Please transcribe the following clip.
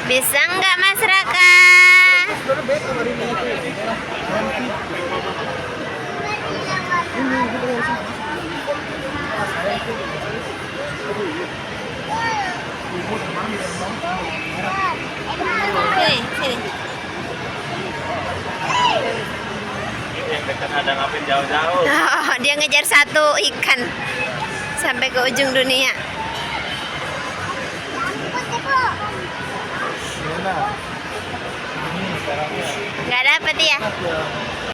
Bisa nggak Mas Raka? Sini, sini. Yang dekat ada ngapain jauh-jauh. Oh, dia ngejar satu ikan sampai ke ujung dunia. Nggak dapet ya?